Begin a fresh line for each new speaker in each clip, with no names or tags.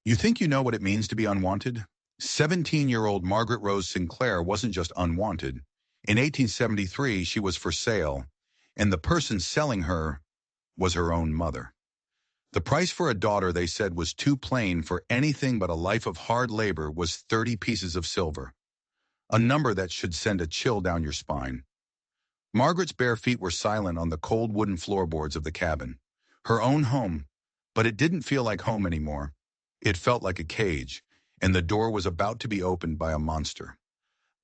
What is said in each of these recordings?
You think you know what it means to be unwanted? 17-year-old Margaret Rose Sinclair wasn't just unwanted. In 1873, she was for sale, and the person selling her was her own mother. The price for a daughter, they said, was too plain for anything but a life of hard labor, was 30 pieces of silver, a number that should send a chill down your spine. Margaret's bare feet were silent on the cold wooden floorboards of the cabin. Her own home, but it didn't feel like home anymore. It felt like a cage, and the door was about to be opened by a monster.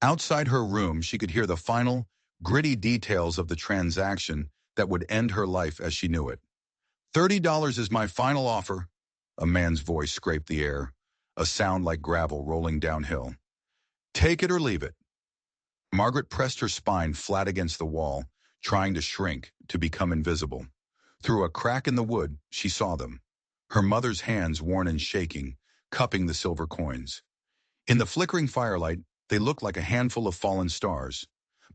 Outside her room, she could hear the final, gritty details of the transaction that would end her life as she knew it. $30 is my final offer. A man's voice scraped the air, a sound like gravel rolling downhill. Take it or leave it. Margaret pressed her spine flat against the wall, trying to shrink, to become invisible. Through a crack in the wood, she saw them. Her mother's hands, worn and shaking, cupping the silver coins. In the flickering firelight, they looked like a handful of fallen stars.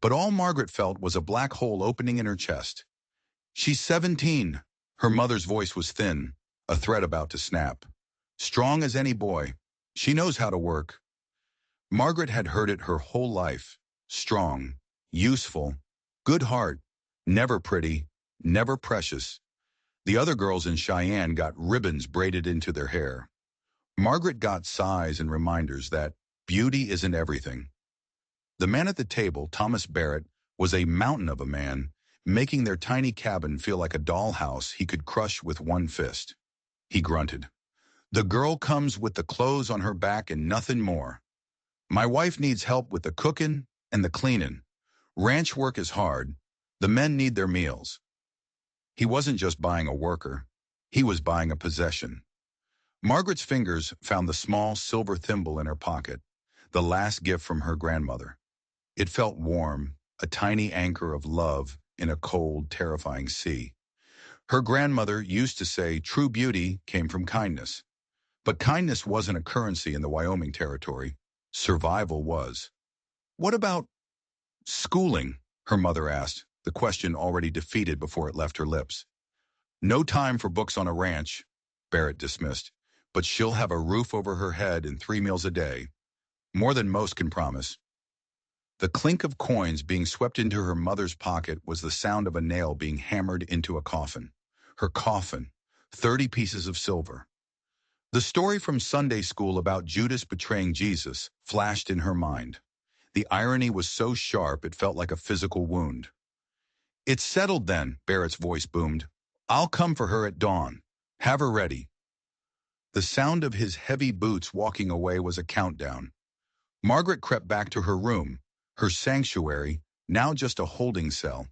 But all Margaret felt was a black hole opening in her chest. She's 17. Her mother's voice was thin, a thread about to snap. Strong as any boy. She knows how to work. Margaret had heard it her whole life. Strong, useful, good heart, never pretty, never precious. The other girls in Cheyenne got ribbons braided into their hair. Margaret got sighs and reminders that beauty isn't everything. The man at the table, Thomas Barrett, was a mountain of a man, making their tiny cabin feel like a dollhouse he could crush with one fist. He grunted. The girl comes with the clothes on her back and nothing more. My wife needs help with the cooking and the cleaning. Ranch work is hard. The men need their meals. He wasn't just buying a worker. He was buying a possession. Margaret's fingers found the small silver thimble in her pocket, the last gift from her grandmother. It felt warm, a tiny anchor of love in a cold, terrifying sea. Her grandmother used to say true beauty came from kindness. But kindness wasn't a currency in the Wyoming territory. Survival was. What about schooling? Her mother asked, the question already defeated before it left her lips. No time for books on a ranch, Barrett dismissed, but she'll have a roof over her head and 3 meals a day. More than most can promise. The clink of coins being swept into her mother's pocket was the sound of a nail being hammered into a coffin. Her coffin, 30 pieces of silver. The story from Sunday school about Judas betraying Jesus flashed in her mind. The irony was so sharp it felt like a physical wound. It's settled then, Barrett's voice boomed. I'll come for her at dawn. Have her ready. The sound of his heavy boots walking away was a countdown. Margaret crept back to her room, her sanctuary, now just a holding cell.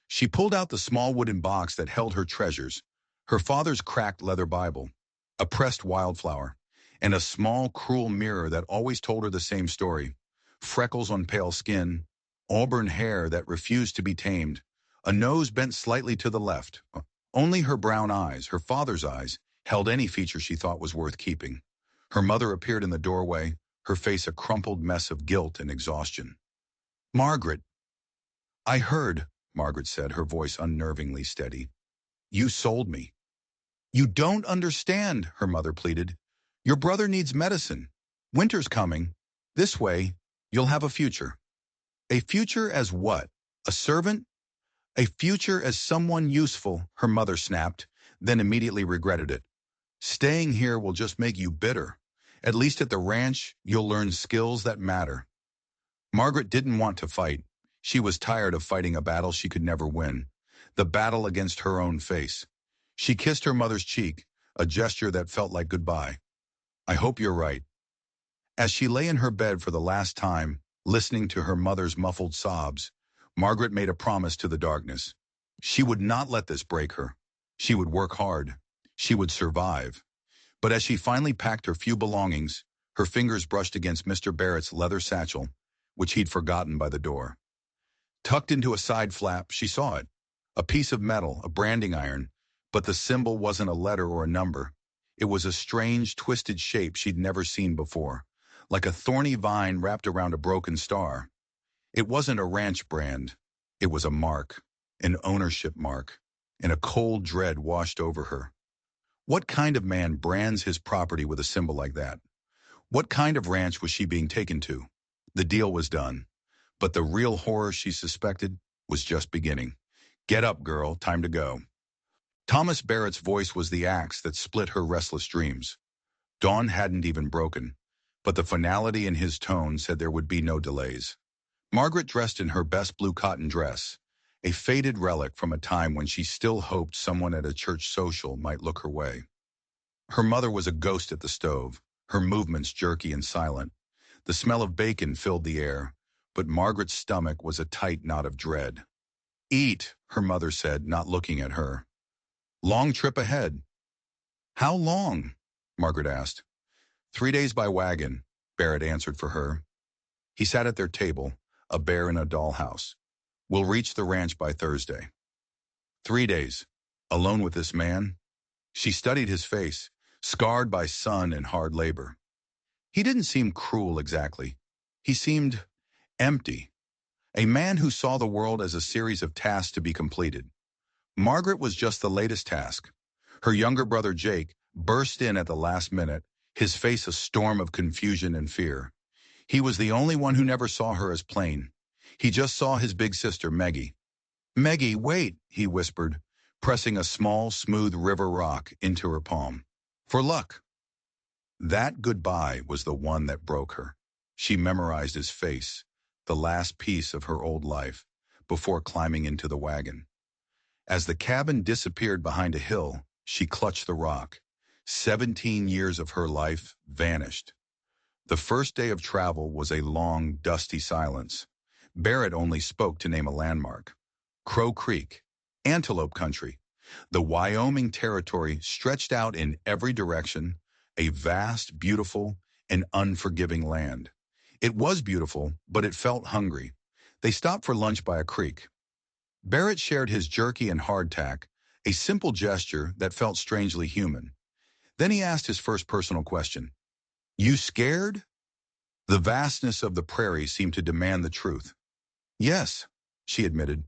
She pulled out the small wooden box that held her treasures, her father's cracked leather Bible, a pressed wildflower, and a small, cruel mirror that always told her the same story. Freckles on pale skin, auburn hair that refused to be tamed, a nose bent slightly to the left. Only her brown eyes, her father's eyes, held any feature she thought was worth keeping. Her mother appeared in the doorway, her face a crumpled mess of guilt and exhaustion. Margaret. I heard, Margaret said, her voice unnervingly steady. You sold me. You don't understand, her mother pleaded. Your brother needs medicine. Winter's coming. This way, you'll have a future. A future as what? A servant? A future as someone useful, her mother snapped, then immediately regretted it. Staying here will just make you bitter. At least at the ranch, you'll learn skills that matter. Margaret didn't want to fight. She was tired of fighting a battle she could never win, the battle against her own face. She kissed her mother's cheek, a gesture that felt like goodbye. I hope you're right. As she lay in her bed for the last time, listening to her mother's muffled sobs, Margaret made a promise to the darkness. She would not let this break her. She would work hard. She would survive. But as she finally packed her few belongings, her fingers brushed against Mr. Barrett's leather satchel, which he'd forgotten by the door. Tucked into a side flap, she saw it. A piece of metal, a branding iron, but the symbol wasn't a letter or a number. It was a strange, twisted shape she'd never seen before, like a thorny vine wrapped around a broken star. It wasn't a ranch brand. It was a mark, an ownership mark, and a cold dread washed over her. What kind of man brands his property with a symbol like that? What kind of ranch was she being taken to? The deal was done, but the real horror she suspected was just beginning. Get up, girl, time to go. Thomas Barrett's voice was the axe that split her restless dreams. Dawn hadn't even broken, but the finality in his tone said there would be no delays. Margaret dressed in her best blue cotton dress, a faded relic from a time when she still hoped someone at a church social might look her way. Her mother was a ghost at the stove, her movements jerky and silent. The smell of bacon filled the air, but Margaret's stomach was a tight knot of dread. Eat, her mother said, not looking at her. Long trip ahead. How long? Margaret asked. 3 days by wagon, Barrett answered for her. He sat at their table, a bear in a dollhouse. We'll reach the ranch by Thursday. 3 days. Alone with this man? She studied his face, scarred by sun and hard labor. He didn't seem cruel exactly. He seemed empty. A man who saw the world as a series of tasks to be completed. Margaret was just the latest task. Her younger brother Jake burst in at the last minute, his face a storm of confusion and fear. He was the only one who never saw her as plain. He just saw his big sister, Maggie. Maggie, wait, he whispered, pressing a small, smooth river rock into her palm. For luck. That goodbye was the one that broke her. She memorized his face, the last piece of her old life, before climbing into the wagon. As the cabin disappeared behind a hill, she clutched the rock. 17 years of her life vanished. The first day of travel was a long, dusty silence. Barrett only spoke to name a landmark. Crow Creek, Antelope Country. The Wyoming Territory stretched out in every direction, a vast, beautiful, and unforgiving land. It was beautiful, but it felt hungry. They stopped for lunch by a creek. Barrett shared his jerky and hardtack, a simple gesture that felt strangely human. Then he asked his first personal question. You scared? The vastness of the prairie seemed to demand the truth. Yes, she admitted.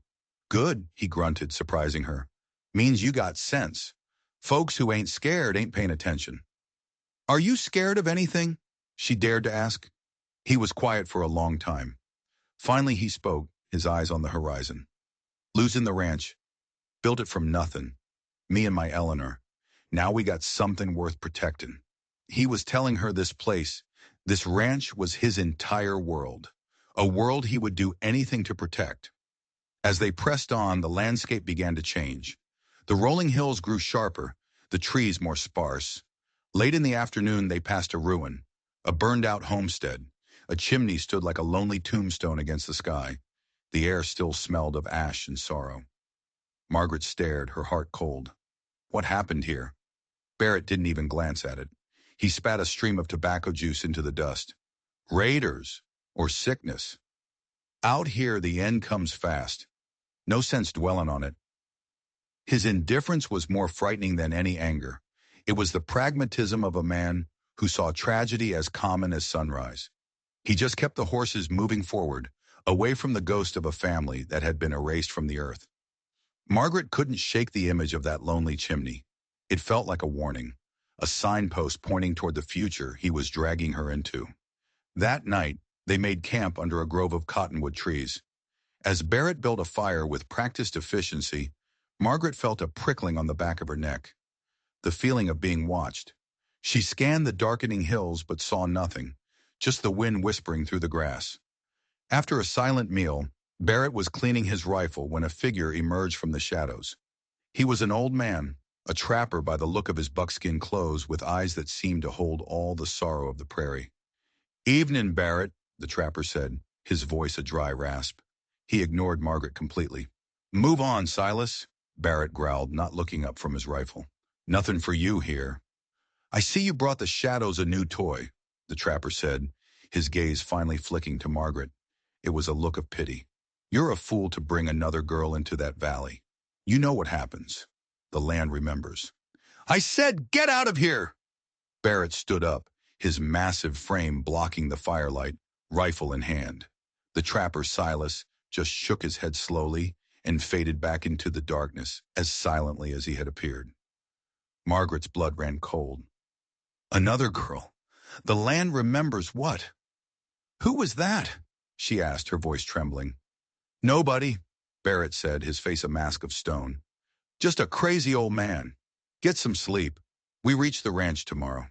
Good, he grunted, surprising her. Means you got sense. Folks who ain't scared ain't paying attention. Are you scared of anything? She dared to ask. He was quiet for a long time. Finally he spoke, his eyes on the horizon. Losing the ranch. Built it from nothing. Me and my Eleanor. Now we got something worth protecting. He was telling her this ranch was his entire world. A world he would do anything to protect. As they pressed on, the landscape began to change. The rolling hills grew sharper, the trees more sparse. Late in the afternoon, they passed a ruin, a burned-out homestead. A chimney stood like a lonely tombstone against the sky. The air still smelled of ash and sorrow. Margaret stared, her heart cold. What happened here? Barrett didn't even glance at it. He spat a stream of tobacco juice into the dust. Raiders, or sickness. Out here, the end comes fast. No sense dwelling on it. His indifference was more frightening than any anger. It was the pragmatism of a man who saw tragedy as common as sunrise. He just kept the horses moving forward, away from the ghost of a family that had been erased from the earth. Margaret couldn't shake the image of that lonely chimney. It felt like a warning, a signpost pointing toward the future he was dragging her into. That night, they made camp under a grove of cottonwood trees. As Barrett built a fire with practiced efficiency, Margaret felt a prickling on the back of her neck. The feeling of being watched. She scanned the darkening hills but saw nothing, just the wind whispering through the grass. After a silent meal, Barrett was cleaning his rifle when a figure emerged from the shadows. He was an old man, a trapper by the look of his buckskin clothes with eyes that seemed to hold all the sorrow of the prairie. Evening, Barrett, the trapper said, his voice a dry rasp. He ignored Margaret completely. Move on, Silas, Barrett growled, not looking up from his rifle. Nothing for you here. I see you brought the shadows a new toy, the trapper said, his gaze finally flicking to Margaret. It was a look of pity. You're a fool to bring another girl into that valley. You know what happens. The land remembers. I said, get out of here! Barrett stood up, his massive frame blocking the firelight, rifle in hand. The trapper, Silas, just shook his head slowly and faded back into the darkness as silently as he had appeared. Margaret's blood ran cold. Another girl. The land remembers what? Who was that? She asked, her voice trembling. Nobody, Barrett said, his face a mask of stone. Just a crazy old man. Get some sleep. We reach the ranch tomorrow.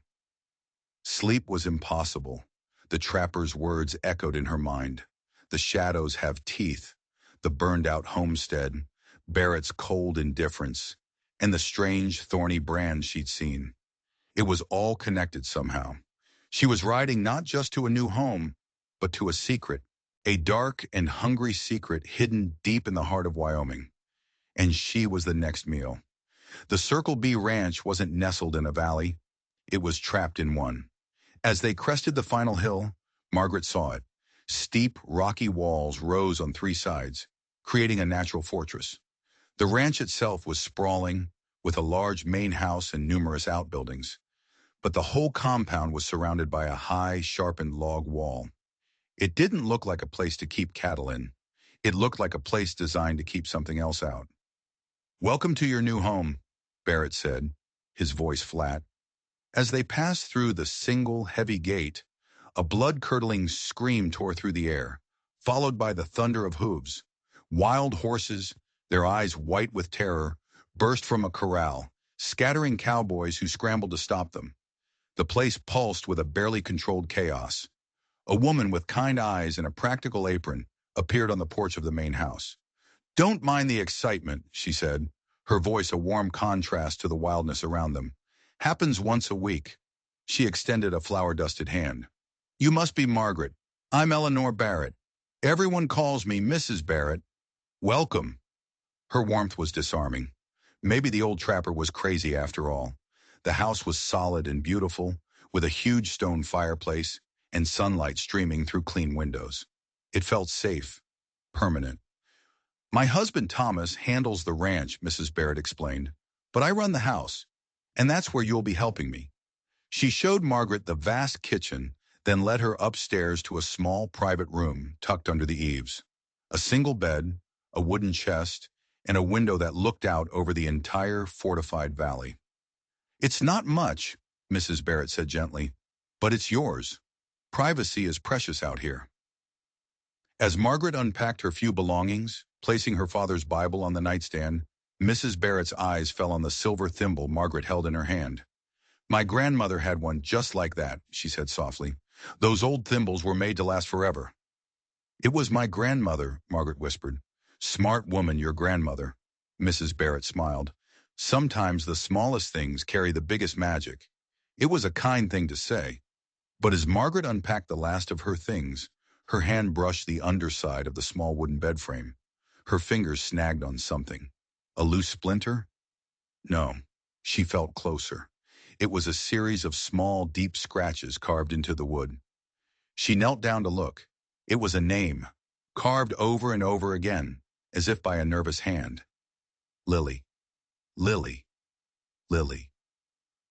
Sleep was impossible. The trapper's words echoed in her mind. The shadows have teeth. The burned-out homestead, Barrett's cold indifference, and the strange, thorny brand she'd seen. It was all connected somehow. She was riding not just to a new home, but to a secret, a dark and hungry secret hidden deep in the heart of Wyoming. And she was the next meal. The Circle B Ranch wasn't nestled in a valley. It was trapped in one. As they crested the final hill, Margaret saw it. Steep, rocky walls rose on three sides, creating a natural fortress. The ranch itself was sprawling, with a large main house and numerous outbuildings. But the whole compound was surrounded by a high, sharpened log wall. It didn't look like a place to keep cattle in. It looked like a place designed to keep something else out. "Welcome to your new home," Barrett said, his voice flat. As they passed through the single, heavy gate, a blood-curdling scream tore through the air, followed by the thunder of hooves. Wild horses, their eyes white with terror, burst from a corral, scattering cowboys who scrambled to stop them. The place pulsed with a barely controlled chaos. A woman with kind eyes and a practical apron appeared on the porch of the main house. "Don't mind the excitement," she said, her voice a warm contrast to the wildness around them. "Happens once a week." She extended a flour-dusted hand. "You must be Margaret. I'm Eleanor Barrett. Everyone calls me Mrs. Barrett. Welcome." Her warmth was disarming. Maybe the old trapper was crazy after all. The house was solid and beautiful, with a huge stone fireplace and sunlight streaming through clean windows. It felt safe, permanent. "My husband Thomas handles the ranch," Mrs. Barrett explained, "but I run the house, and that's where you'll be helping me." She showed Margaret the vast kitchen, then led her upstairs to a small private room tucked under the eaves. A single bed, a wooden chest, and a window that looked out over the entire fortified valley. "It's not much," Mrs. Barrett said gently, "but it's yours. Privacy is precious out here." As Margaret unpacked her few belongings, placing her father's Bible on the nightstand, Mrs. Barrett's eyes fell on the silver thimble Margaret held in her hand. "My grandmother had one just like that," she said softly. "Those old thimbles were made to last forever." "It was my grandmother," Margaret whispered. "Smart woman, your grandmother." Mrs. Barrett smiled. "Sometimes the smallest things carry the biggest magic." It was a kind thing to say. But as Margaret unpacked the last of her things, her hand brushed the underside of the small wooden bed frame. Her fingers snagged on something. A loose splinter? No. She felt closer. It was a series of small, deep scratches carved into the wood. She knelt down to look. It was a name, carved over and over again, as if by a nervous hand. Lily. Lily. Lily.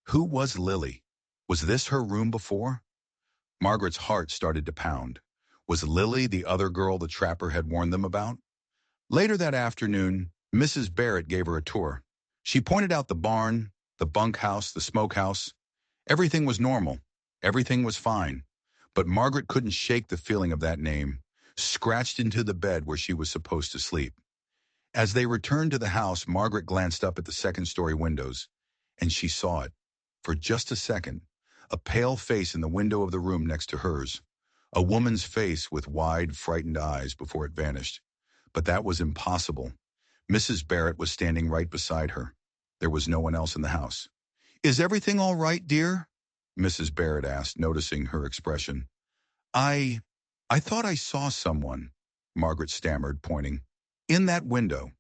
Who was Lily? Was this her room before? Margaret's heart started to pound. Was Lily the other girl the trapper had warned them about? Later that afternoon, Mrs. Barrett gave her a tour. She pointed out the barn, the bunkhouse, the smokehouse. Everything was normal. Everything was fine. But Margaret couldn't shake the feeling of that name, scratched into the bed where she was supposed to sleep. As they returned to the house, Margaret glanced up at the second-story windows, and she saw it. For just a second, a pale face in the window of the room next to hers. A woman's face with wide, frightened eyes before it vanished. But that was impossible. Mrs. Barrett was standing right beside her. There was no one else in the house. "Is everything all right, dear?" Mrs. Barrett asked, noticing her expression. I thought I saw someone," Margaret stammered, pointing. "In that window."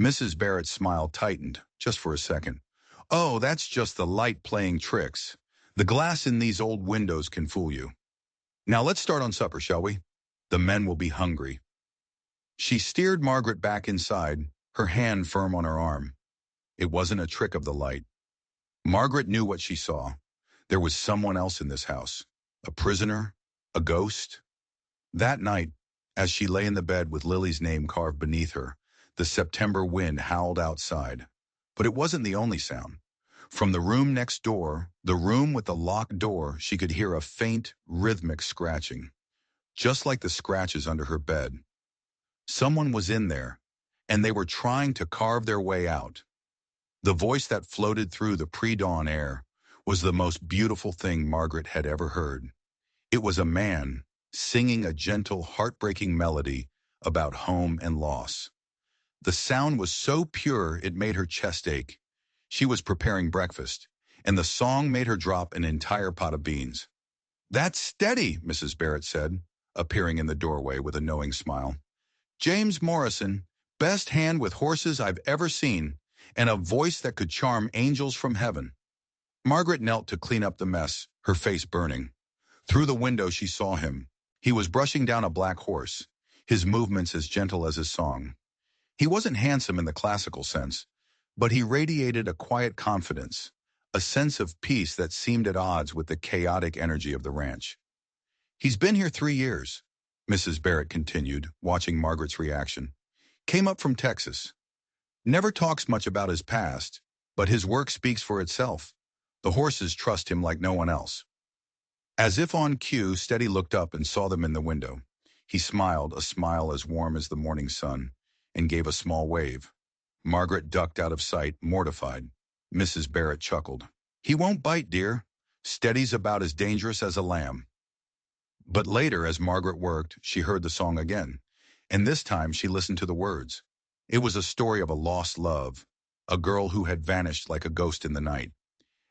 Mrs. Barrett's smile tightened, just for a second. "Oh, that's just the light playing tricks. The glass in these old windows can fool you. Now let's start on supper, shall we? The men will be hungry." She steered Margaret back inside, her hand firm on her arm. It wasn't a trick of the light. Margaret knew what she saw. There was someone else in this house. A prisoner? A ghost? That night, as she lay in the bed with Lily's name carved beneath her, the September wind howled outside. But it wasn't the only sound. From the room next door, the room with the locked door, she could hear a faint, rhythmic scratching, just like the scratches under her bed. Someone was in there, and they were trying to carve their way out. The voice that floated through the pre-dawn air was the most beautiful thing Margaret had ever heard. It was a man singing a gentle, heartbreaking melody about home and loss. The sound was so pure it made her chest ache. She was preparing breakfast, and the song made her drop an entire pot of beans. "That's steady," Mrs. Barrett said, appearing in the doorway with a knowing smile. "James Morrison, best hand with horses I've ever seen, and a voice that could charm angels from heaven." Margaret knelt to clean up the mess, her face burning. Through the window she saw him. He was brushing down a black horse, his movements as gentle as his song. He wasn't handsome in the classical sense, but he radiated a quiet confidence, a sense of peace that seemed at odds with the chaotic energy of the ranch. "He's been here 3 years," Mrs. Barrett continued, watching Margaret's reaction. "Came up from Texas. Never talks much about his past, but his work speaks for itself. The horses trust him like no one else." As if on cue, Steady looked up and saw them in the window. He smiled, a smile as warm as the morning sun, and gave a small wave. Margaret ducked out of sight, mortified. Mrs. Barrett chuckled. "He won't bite, dear. Steady's about as dangerous as a lamb." But later, as Margaret worked, she heard the song again, and this time she listened to the words. It was a story of a lost love, a girl who had vanished like a ghost in the night,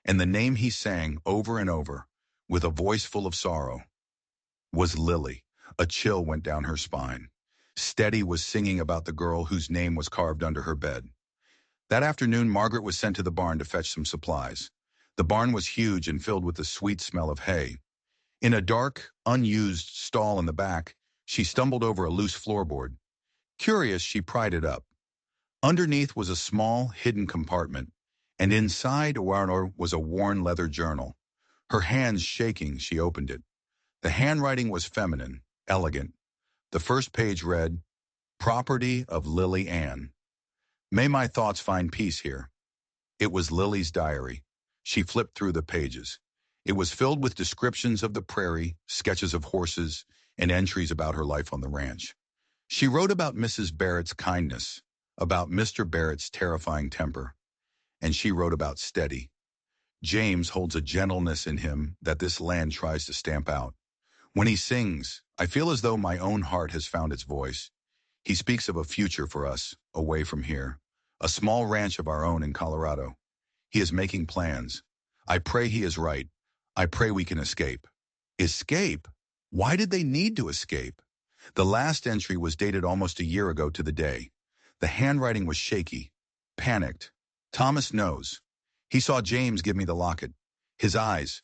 and the name he sang over and over, with a voice full of sorrow, was Lily. A chill went down her spine. Steady was singing about the girl whose name was carved under her bed. That afternoon, Margaret was sent to the barn to fetch some supplies. The barn was huge and filled with the sweet smell of hay. In a dark, unused stall in the back, she stumbled over a loose floorboard. Curious, she pried it up. Underneath was a small, hidden compartment, and inside was a worn leather journal. Her hands shaking, she opened it. The handwriting was feminine, elegant. The first page read, "Property of Lily Ann. May my thoughts find peace here." It was Lily's diary. She flipped through the pages. It was filled with descriptions of the prairie, sketches of horses, and entries about her life on the ranch. She wrote about Mrs. Barrett's kindness, about Mr. Barrett's terrifying temper, and she wrote about Steady. "James holds a gentleness in him that this land tries to stamp out. When he sings, I feel as though my own heart has found its voice. He speaks of a future for us, away from here, a small ranch of our own in Colorado. He is making plans. I pray he is right. I pray we can escape." Escape? Why did they need to escape? The last entry was dated almost a year ago to the day. The handwriting was shaky, panicked. "Thomas knows. He saw James give me the locket. His eyes,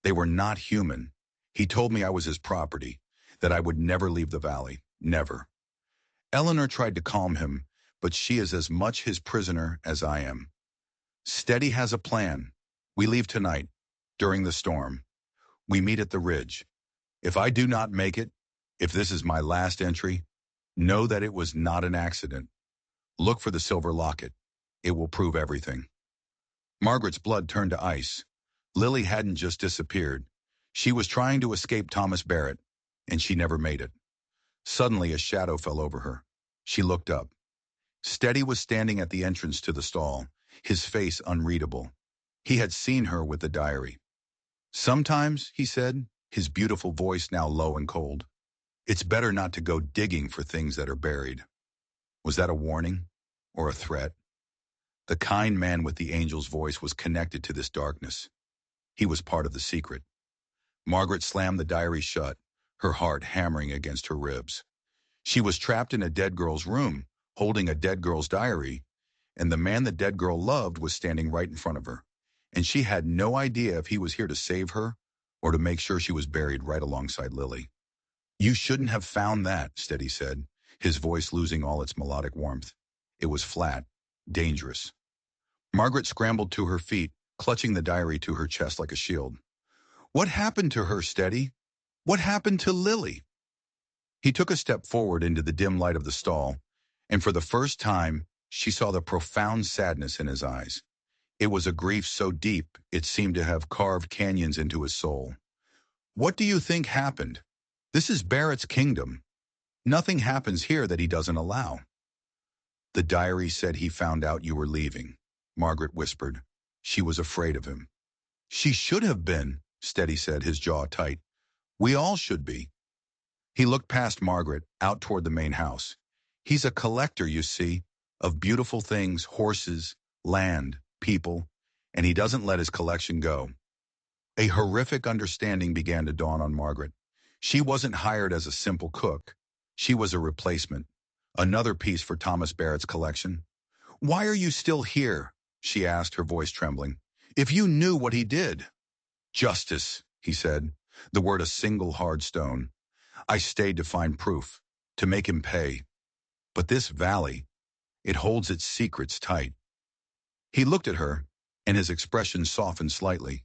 they were not human. He told me I was his property, that I would never leave the valley. Never." Eleanor tried to calm him, but she is as much his prisoner as I am. "Steady has a plan. We leave tonight, during the storm. We meet at the ridge. If I do not make it, if this is my last entry, know that it was not an accident. Look for the silver locket. It will prove everything." Margaret's blood turned to ice. Lily hadn't just disappeared. She was trying to escape Thomas Barrett, and she never made it. Suddenly, a shadow fell over her. She looked up. Steady was standing at the entrance to the stall, his face unreadable. He had seen her with the diary. "Sometimes," he said, his beautiful voice now low and cold, "it's better not to go digging for things that are buried." Was that a warning or a threat? The kind man with the angel's voice was connected to this darkness. He was part of the secret. Margaret slammed the diary shut, her heart hammering against her ribs. She was trapped in a dead girl's room, holding a dead girl's diary, and the man the dead girl loved was standing right in front of her. And she had no idea if he was here to save her or to make sure she was buried right alongside Lily. "You shouldn't have found that," Steady said, his voice losing all its melodic warmth. It was flat, dangerous. Margaret scrambled to her feet, clutching the diary to her chest like a shield. "What happened to her, Steady? What happened to Lily?" He took a step forward into the dim light of the stall, and for the first time, she saw the profound sadness in his eyes. It was a grief so deep it seemed to have carved canyons into his soul. What do you think happened? This is Barrett's kingdom. Nothing happens here that he doesn't allow. The diary said he found out you were leaving, Margaret whispered. She was afraid of him. She should have been, Steady said, his jaw tight. We all should be. He looked past Margaret, out toward the main house. He's a collector, you see, of beautiful things, horses, land, people, and he doesn't let his collection go. A horrific understanding began to dawn on Margaret. She wasn't hired as a simple cook. She was a replacement, another piece for Thomas Barrett's collection. Why are you still here? She asked, her voice trembling. If you knew what he did. Justice, he said, the word a single hard stone. I stayed to find proof, to make him pay. But this valley, it holds its secrets tight. He looked at her, and his expression softened slightly.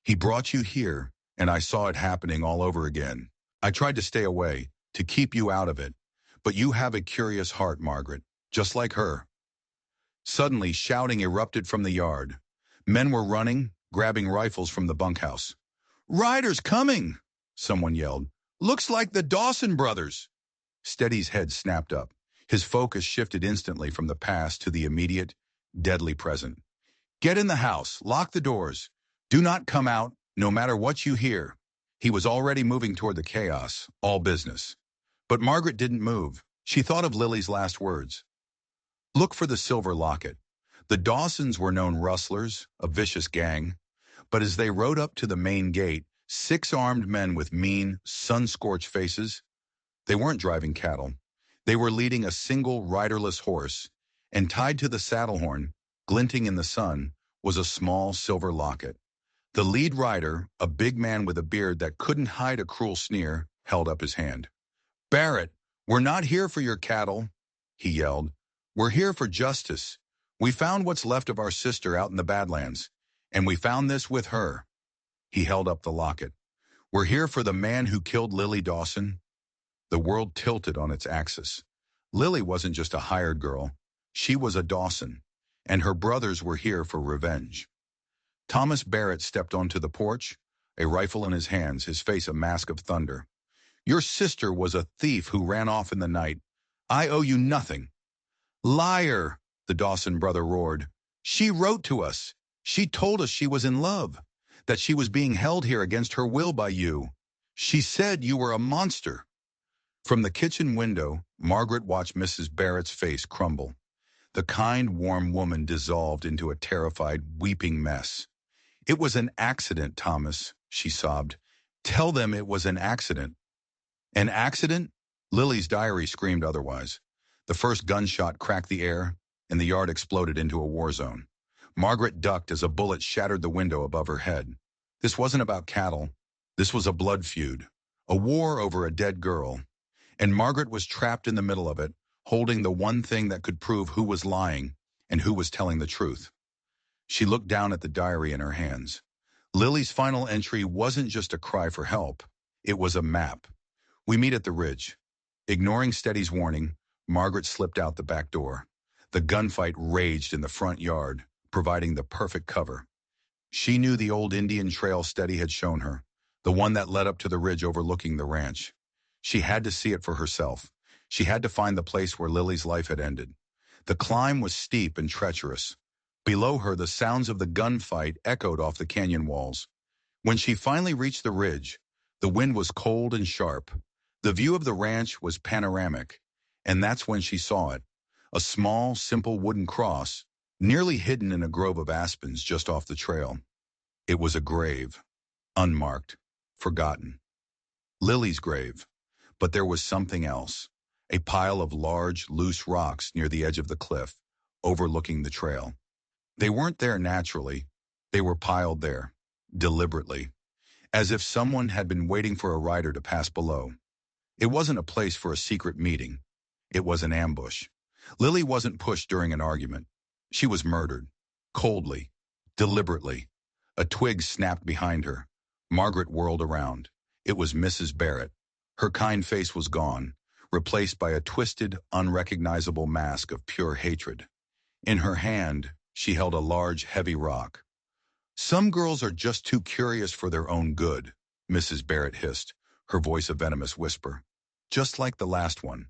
He brought you here, and I saw it happening all over again. I tried to stay away, to keep you out of it. But you have a curious heart, Margaret, just like her. Suddenly, shouting erupted from the yard. Men were running, grabbing rifles from the bunkhouse. Riders coming! Someone yelled. Looks like the Dawson brothers. Steady's head snapped up. His focus shifted instantly from the past to the immediate, deadly present. Get in the house, lock the doors. Do not come out, no matter what you hear. He was already moving toward the chaos, all business. But Margaret didn't move. She thought of Lily's last words. Look for the silver locket. The Dawsons were known rustlers, a vicious gang. But as they rode up to the main gate, 6 armed men with mean, sun-scorched faces, they weren't driving cattle. They were leading a single riderless horse, and tied to the saddle horn, glinting in the sun, was a small silver locket. The lead rider, a big man with a beard that couldn't hide a cruel sneer, held up his hand. Barrett, we're not here for your cattle, he yelled. We're here for justice. We found what's left of our sister out in the Badlands, and we found this with her. He held up the locket. We're here for the man who killed Lily Dawson. The world tilted on its axis. Lily wasn't just a hired girl. She was a Dawson, and her brothers were here for revenge. Thomas Barrett stepped onto the porch, a rifle in his hands, his face a mask of thunder. Your sister was a thief who ran off in the night. I owe you nothing. Liar, the Dawson brother roared. She wrote to us. She told us she was in love, that she was being held here against her will by you. She said you were a monster. From the kitchen window, Margaret watched Mrs. Barrett's face crumble. The kind, warm woman dissolved into a terrified, weeping mess. It was an accident, Thomas, she sobbed. Tell them it was an accident. An accident? Lily's diary screamed otherwise. The first gunshot cracked the air, and the yard exploded into a war zone. Margaret ducked as a bullet shattered the window above her head. This wasn't about cattle. This was a blood feud, a war over a dead girl. And Margaret was trapped in the middle of it, holding the one thing that could prove who was lying and who was telling the truth. She looked down at the diary in her hands. Lily's final entry wasn't just a cry for help. It was a map. We meet at the ridge. Ignoring Steady's warning, Margaret slipped out the back door. The gunfight raged in the front yard, providing the perfect cover. She knew the old Indian trail Steady had shown her, the one that led up to the ridge overlooking the ranch. She had to see it for herself. She had to find the place where Lily's life had ended. The climb was steep and treacherous. Below her, the sounds of the gunfight echoed off the canyon walls. When she finally reached the ridge, the wind was cold and sharp. The view of the ranch was panoramic, and that's when she saw it. A small, simple wooden cross, nearly hidden in a grove of aspens just off the trail. It was a grave, unmarked, forgotten. Lily's grave. But there was something else. A pile of large, loose rocks near the edge of the cliff, overlooking the trail. They weren't there naturally. They were piled there, deliberately, as if someone had been waiting for a rider to pass below. It wasn't a place for a secret meeting. It was an ambush. Lily wasn't pushed during an argument. She was murdered, coldly, deliberately. A twig snapped behind her. Margaret whirled around. It was Mrs. Barrett. Her kind face was gone, replaced by a twisted, unrecognizable mask of pure hatred. In her hand, She held a large, heavy rock. Some girls are just too curious for their own good, Mrs. Barrett hissed, her voice a venomous whisper. Just like the last one.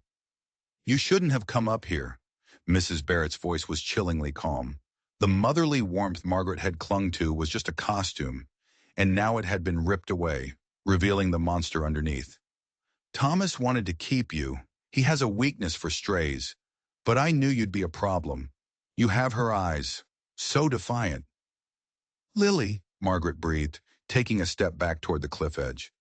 You shouldn't have come up here. Mrs. Barrett's voice was chillingly calm. The motherly warmth Margaret had clung to was just a costume, and now it had been ripped away, revealing the monster underneath. Thomas wanted to keep you. He has a weakness for strays. But I knew you'd be a problem. You have her eyes. So defiant. Lily, Margaret breathed, taking a step back toward the cliff edge.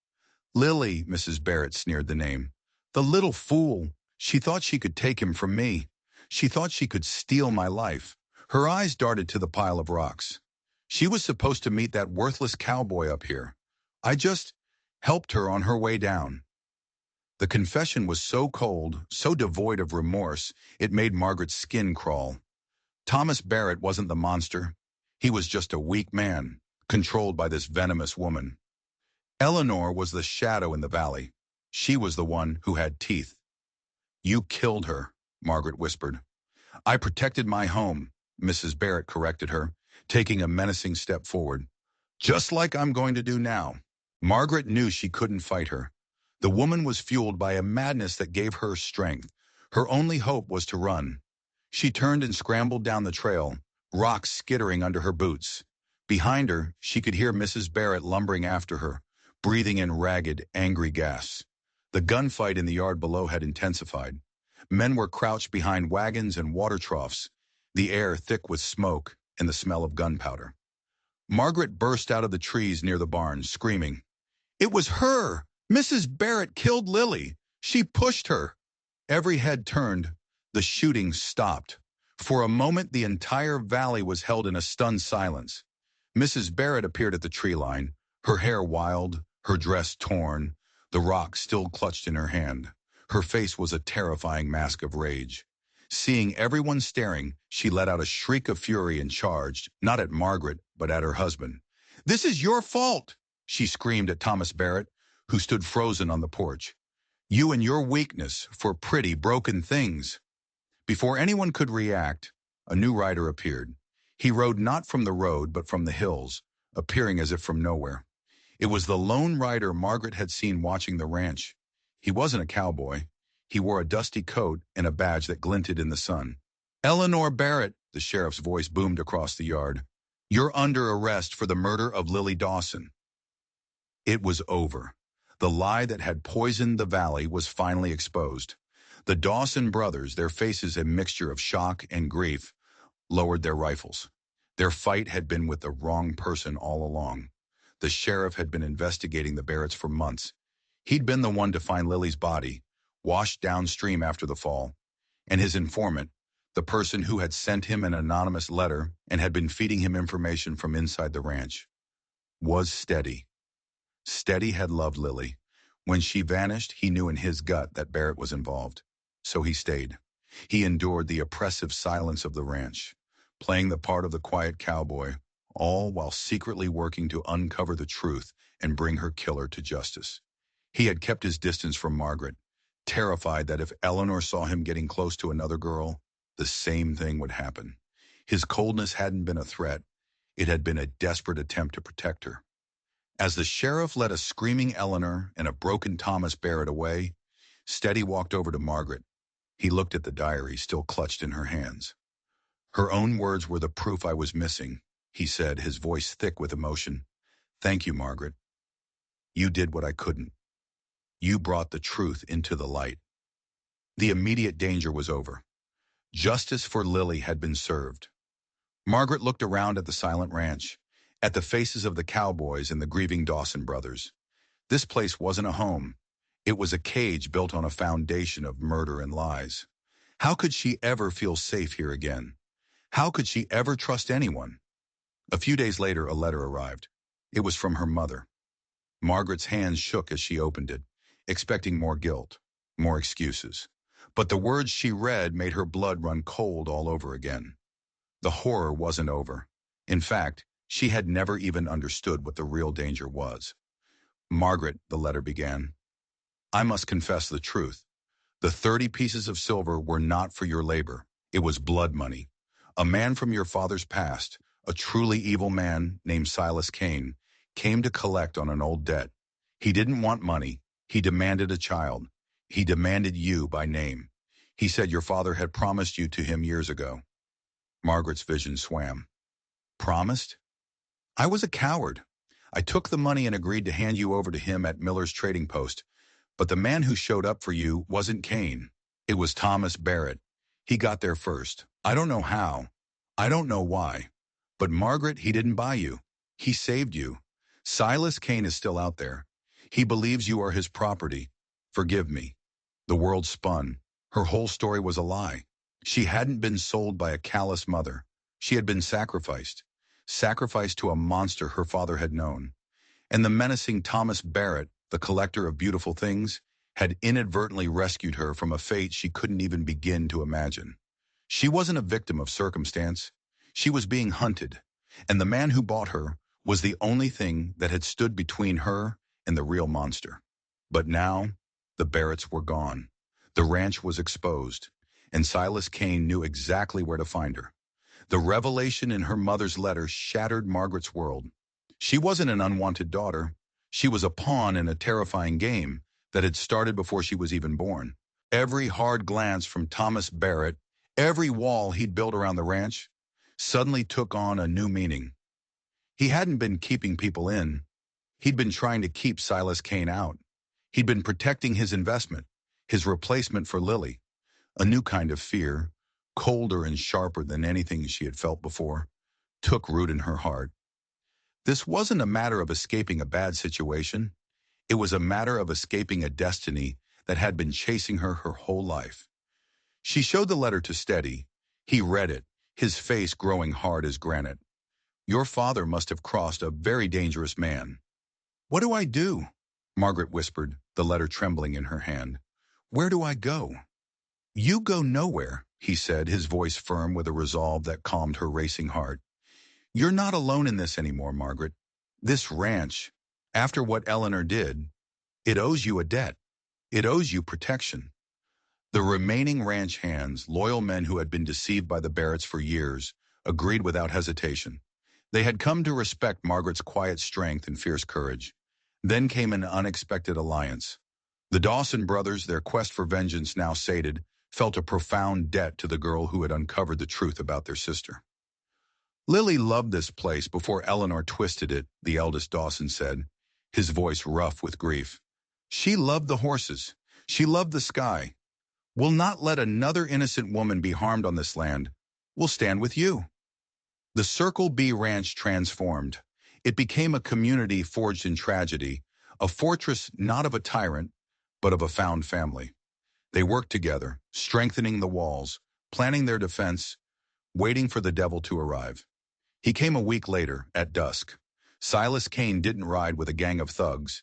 Lily, Mrs. Barrett sneered the name. The little fool. She thought she could take him from me. She thought she could steal my life. Her eyes darted to the pile of rocks. She was supposed to meet that worthless cowboy up here. I just helped her on her way down. The confession was so cold, so devoid of remorse, it made Margaret's skin crawl. Thomas Barrett wasn't the monster. He was just a weak man, controlled by this venomous woman. Eleanor was the shadow in the valley. She was the one who had teeth. You killed her, Margaret whispered. I protected my home, Mrs. Barrett corrected her, taking a menacing step forward. Just like I'm going to do now. Margaret knew she couldn't fight her. The woman was fueled by a madness that gave her strength. Her only hope was to run. She turned and scrambled down the trail, rocks skittering under her boots. Behind her, she could hear Mrs. Barrett lumbering after her, breathing in ragged, angry gasps. The gunfight in the yard below had intensified. Men were crouched behind wagons and water troughs, the air thick with smoke and the smell of gunpowder. Margaret burst out of the trees near the barn, screaming. It was her! Mrs. Barrett killed Lily! She pushed her! Every head turned. The shooting stopped. For a moment, the entire valley was held in a stunned silence. Mrs. Barrett appeared at the tree line, her hair wild, her dress torn, the rock still clutched in her hand. Her face was a terrifying mask of rage. Seeing everyone staring, she let out a shriek of fury and charged, not at Margaret, but at her husband. This is your fault, she screamed at Thomas Barrett, who stood frozen on the porch. You and your weakness for pretty, broken things. Before anyone could react, a new rider appeared. He rode not from the road, but from the hills, appearing as if from nowhere. It was the lone rider Margaret had seen watching the ranch. He wasn't a cowboy. He wore a dusty coat and a badge that glinted in the sun. Eleanor Barrett, the sheriff's voice boomed across the yard. You're under arrest for the murder of Lily Dawson. It was over. The lie that had poisoned the valley was finally exposed. The Dawson brothers, their faces a mixture of shock and grief, lowered their rifles. Their fight had been with the wrong person all along. The sheriff had been investigating the Barretts for months. He'd been the one to find Lily's body, washed downstream after the fall, and his informant, the person who had sent him an anonymous letter and had been feeding him information from inside the ranch, was Steady. Steady had loved Lily. When she vanished, he knew in his gut that Barrett was involved. So he stayed. He endured the oppressive silence of the ranch, playing the part of the quiet cowboy, all while secretly working to uncover the truth and bring her killer to justice. He had kept his distance from Margaret, terrified that if Eleanor saw him getting close to another girl, the same thing would happen. His coldness hadn't been a threat. It had been a desperate attempt to protect her. As the sheriff led a screaming Eleanor and a broken Thomas Barrett away, Steady walked over to Margaret. He looked at the diary still clutched in her hands. Her own words were the proof I was missing, he said, his voice thick with emotion. Thank you, Margaret. You did what I couldn't. You brought the truth into the light. The immediate danger was over. Justice for Lily had been served. Margaret looked around at the silent ranch, at the faces of the cowboys and the grieving Dawson brothers. This place wasn't a home. It was a cage built on a foundation of murder and lies. How could she ever feel safe here again? How could she ever trust anyone? A few days later, a letter arrived. It was from her mother. Margaret's hands shook as she opened it, expecting more guilt, more excuses. But the words she read made her blood run cold all over again. The horror wasn't over. In fact, she had never even understood what the real danger was. Margaret, the letter began, I must confess the truth. The 30 pieces of silver were not for your labor. It was blood money. A man from your father's past, a truly evil man named Silas Kane, came to collect on an old debt. He didn't want money. He demanded a child. He demanded you by name. He said your father had promised you to him years ago. Margaret's vision swam. Promised? I was a coward. I took the money and agreed to hand you over to him at Miller's trading post. But the man who showed up for you wasn't Kane. It was Thomas Barrett. He got there first. I don't know how. I don't know why. But Margaret, he didn't buy you. He saved you. Silas Kane is still out there. He believes you are his property. Forgive me. The world spun. Her whole story was a lie. She hadn't been sold by a callous mother. She had been sacrificed. Sacrificed to a monster her father had known. And the menacing Thomas Barrett, the collector of beautiful things, had inadvertently rescued her from a fate she couldn't even begin to imagine. She wasn't a victim of circumstance. She was being hunted, and the man who bought her was the only thing that had stood between her and the real monster. But now, the Barretts were gone. The ranch was exposed, and Silas Kane knew exactly where to find her. The revelation in her mother's letter shattered Margaret's world. She wasn't an unwanted daughter. She was a pawn in a terrifying game that had started before she was even born. Every hard glance from Thomas Barrett, every wall he'd built around the ranch, suddenly took on a new meaning. He hadn't been keeping people in. He'd been trying to keep Silas Kane out. He'd been protecting his investment, his replacement for Lily. A new kind of fear, colder and sharper than anything she had felt before, took root in her heart. This wasn't a matter of escaping a bad situation. It was a matter of escaping a destiny that had been chasing her whole life. She showed the letter to Steady. He read it, his face growing hard as granite. Your father must have crossed a very dangerous man. What do I do? Margaret whispered, the letter trembling in her hand. Where do I go? You go nowhere, he said, his voice firm with a resolve that calmed her racing heart. You're not alone in this anymore, Margaret. This ranch, after what Eleanor did, it owes you a debt. It owes you protection. The remaining ranch hands, loyal men who had been deceived by the Barretts for years, agreed without hesitation. They had come to respect Margaret's quiet strength and fierce courage. Then came an unexpected alliance. The Dawson brothers, their quest for vengeance now sated, felt a profound debt to the girl who had uncovered the truth about their sister. Lily loved this place before Eleanor twisted it, the eldest Dawson said, his voice rough with grief. She loved the horses. She loved the sky. We'll not let another innocent woman be harmed on this land. We'll stand with you. The Circle B Ranch transformed. It became a community forged in tragedy, a fortress not of a tyrant, but of a found family. They worked together, strengthening the walls, planning their defense, waiting for the devil to arrive. He came a week later, at dusk. Silas Kane didn't ride with a gang of thugs.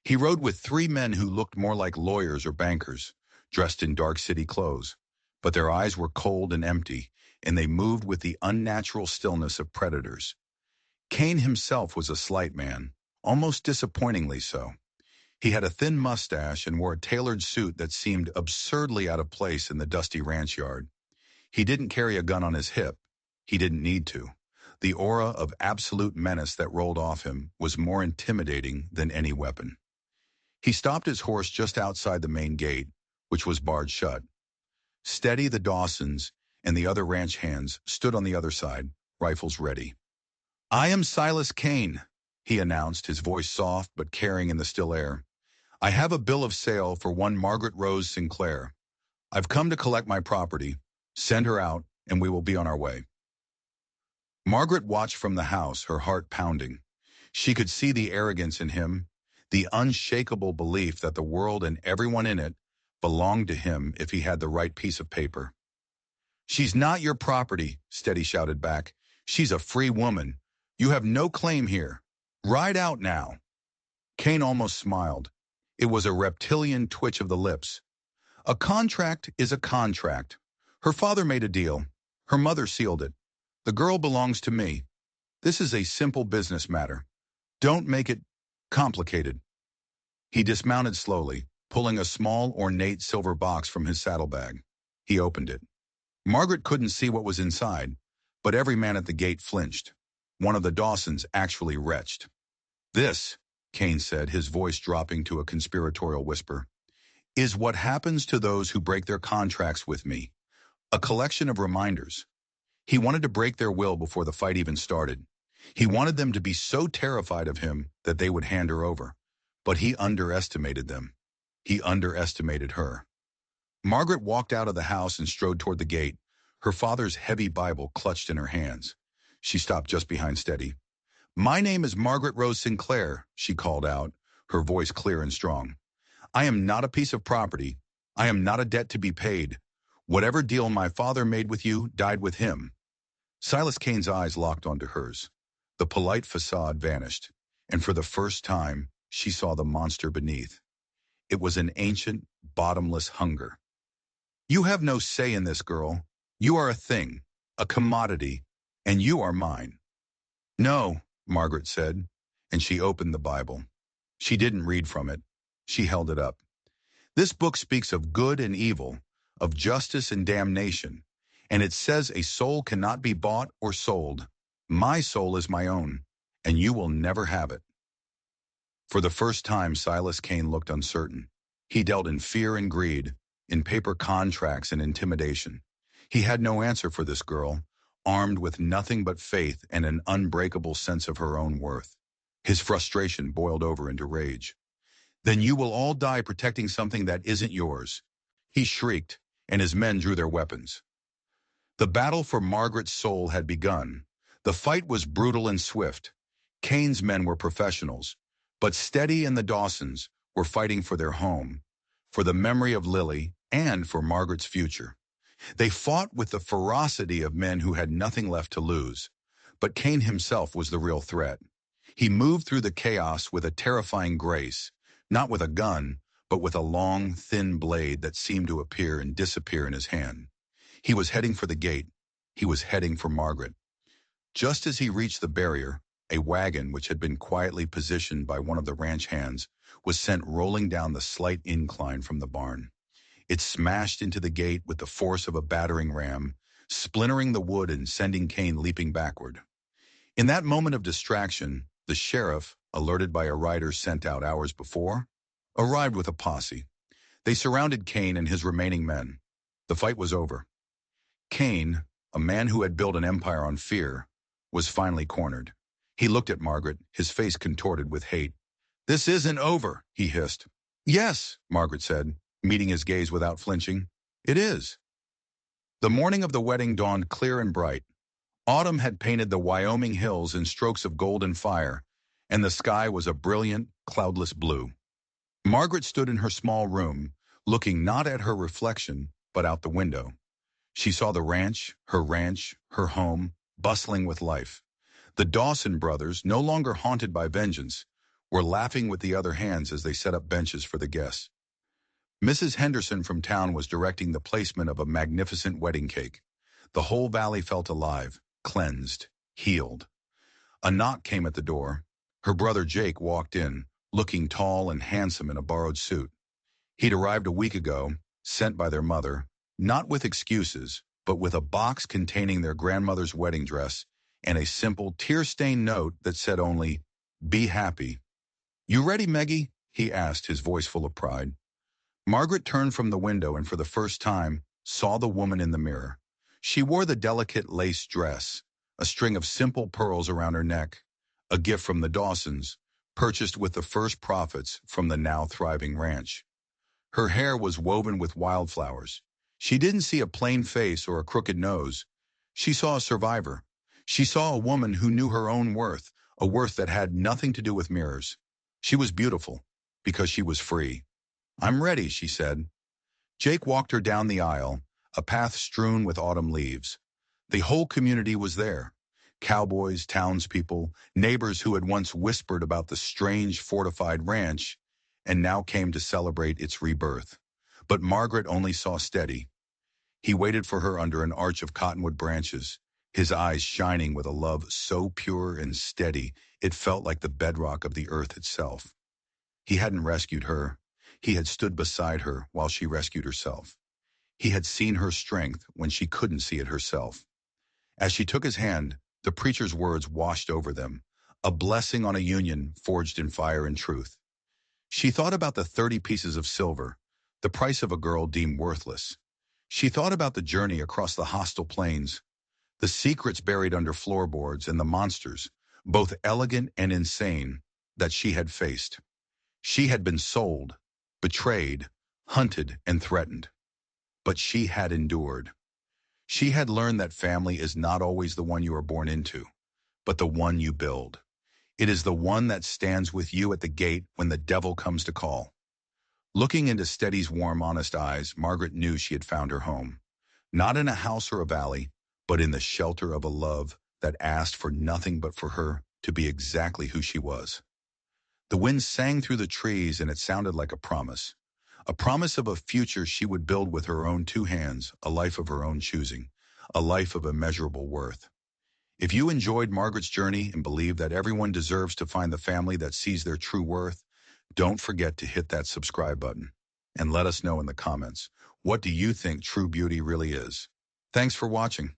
He rode with three men who looked more like lawyers or bankers, dressed in dark city clothes. But their eyes were cold and empty, and they moved with the unnatural stillness of predators. Kane himself was a slight man, almost disappointingly so. He had a thin mustache and wore a tailored suit that seemed absurdly out of place in the dusty ranch yard. He didn't carry a gun on his hip. He didn't need to. The aura of absolute menace that rolled off him was more intimidating than any weapon. He stopped his horse just outside the main gate, which was barred shut. Steady, the Dawsons, and the other ranch hands stood on the other side, rifles ready. I am Silas Kane, he announced, his voice soft but caring in the still air. I have a bill of sale for one Margaret Rose Sinclair. I've come to collect my property. Send her out, and we will be on our way. Margaret watched from the house, her heart pounding. She could see the arrogance in him, the unshakable belief that the world and everyone in it belonged to him if he had the right piece of paper. She's not your property, Steady shouted back. She's a free woman. You have no claim here. Ride out now. Kane almost smiled. It was a reptilian twitch of the lips. A contract is a contract. Her father made a deal. Her mother sealed it. The girl belongs to me. This is a simple business matter. Don't make it complicated. He dismounted slowly, pulling a small, ornate silver box from his saddlebag. He opened it. Margaret couldn't see what was inside, but every man at the gate flinched. One of the Dawsons actually retched. "This," Kane said, his voice dropping to a conspiratorial whisper, "is what happens to those who break their contracts with me. A collection of reminders." He wanted to break their will before the fight even started. He wanted them to be so terrified of him that they would hand her over. But he underestimated them. He underestimated her. Margaret walked out of the house and strode toward the gate, her father's heavy Bible clutched in her hands. She stopped just behind Steady. "My name is Margaret Rose Sinclair," she called out, her voice clear and strong. "I am not a piece of property. I am not a debt to be paid. Whatever deal my father made with you died with him." Silas Kane's eyes locked onto hers. The polite facade vanished, and for the first time, she saw the monster beneath. It was an ancient, bottomless hunger. "You have no say in this, girl. You are a thing, a commodity, and you are mine." "No," Margaret said, and she opened the Bible. She didn't read from it. She held it up. "This book speaks of good and evil, of justice and damnation, and it says a soul cannot be bought or sold. My soul is my own, and you will never have it." For the first time, Silas Kane looked uncertain. He dealt in fear and greed, in paper contracts and intimidation. He had no answer for this girl, armed with nothing but faith and an unbreakable sense of her own worth. His frustration boiled over into rage. "Then you will all die protecting something that isn't yours," he shrieked, and his men drew their weapons. The battle for Margaret's soul had begun. The fight was brutal and swift. Kane's men were professionals, but Steady and the Dawsons were fighting for their home, for the memory of Lily, and for Margaret's future. They fought with the ferocity of men who had nothing left to lose. But Kane himself was the real threat. He moved through the chaos with a terrifying grace, not with a gun, but with a long, thin blade that seemed to appear and disappear in his hand. He was heading for the gate. He was heading for Margaret. Just as he reached the barrier, a wagon which had been quietly positioned by one of the ranch hands was sent rolling down the slight incline from the barn. It smashed into the gate with the force of a battering ram, splintering the wood and sending Kane leaping backward. In that moment of distraction, the sheriff, alerted by a rider sent out hours before, arrived with a posse. They surrounded Kane and his remaining men. The fight was over. Kane, a man who had built an empire on fear, was finally cornered. He looked at Margaret, his face contorted with hate. "This isn't over," he hissed. "Yes," Margaret said, meeting his gaze without flinching. "It is." The morning of the wedding dawned clear and bright. Autumn had painted the Wyoming hills in strokes of golden fire, and the sky was a brilliant, cloudless blue. Margaret stood in her small room, looking not at her reflection, but out the window. She saw the ranch, her home, bustling with life. The Dawson brothers, no longer haunted by vengeance, were laughing with the other hands as they set up benches for the guests. Mrs. Henderson from town was directing the placement of a magnificent wedding cake. The whole valley felt alive, cleansed, healed. A knock came at the door. Her brother Jake walked in, looking tall and handsome in a borrowed suit. He'd arrived a week ago, sent by their mother, not with excuses, but with a box containing their grandmother's wedding dress and a simple tear-stained note that said only, "Be happy." "You ready, Meggie?" he asked, his voice full of pride. Margaret turned from the window and for the first time saw the woman in the mirror. She wore the delicate lace dress, a string of simple pearls around her neck, a gift from the Dawsons, purchased with the first profits from the now thriving ranch. Her hair was woven with wildflowers. She didn't see a plain face or a crooked nose. She saw a survivor. She saw a woman who knew her own worth, a worth that had nothing to do with mirrors. She was beautiful because she was free. "I'm ready," she said. Jake walked her down the aisle, a path strewn with autumn leaves. The whole community was there. Cowboys, townspeople, neighbors who had once whispered about the strange fortified ranch and now came to celebrate its rebirth. But Margaret only saw Steady. He waited for her under an arch of cottonwood branches, his eyes shining with a love so pure and steady it felt like the bedrock of the earth itself. He hadn't rescued her. He had stood beside her while she rescued herself. He had seen her strength when she couldn't see it herself. As she took his hand, the preacher's words washed over them, a blessing on a union forged in fire and truth. She thought about the 30 pieces of silver, the price of a girl deemed worthless. She thought about the journey across the hostile plains, the secrets buried under floorboards, and the monsters, both elegant and insane, that she had faced. She had been sold, betrayed, hunted, and threatened. But she had endured. She had learned that family is not always the one you are born into, but the one you build. It is the one that stands with you at the gate when the devil comes to call. Looking into Steady's warm, honest eyes, Margaret knew she had found her home. Not in a house or a valley, but in the shelter of a love that asked for nothing but for her to be exactly who she was. The wind sang through the trees, and it sounded like a promise of a future she would build with her own two hands, a life of her own choosing, a life of immeasurable worth. If you enjoyed Margaret's journey and believe that everyone deserves to find the family that sees their true worth, don't forget to hit that subscribe button and let us know in the comments, what do you think true beauty really is? Thanks for watching.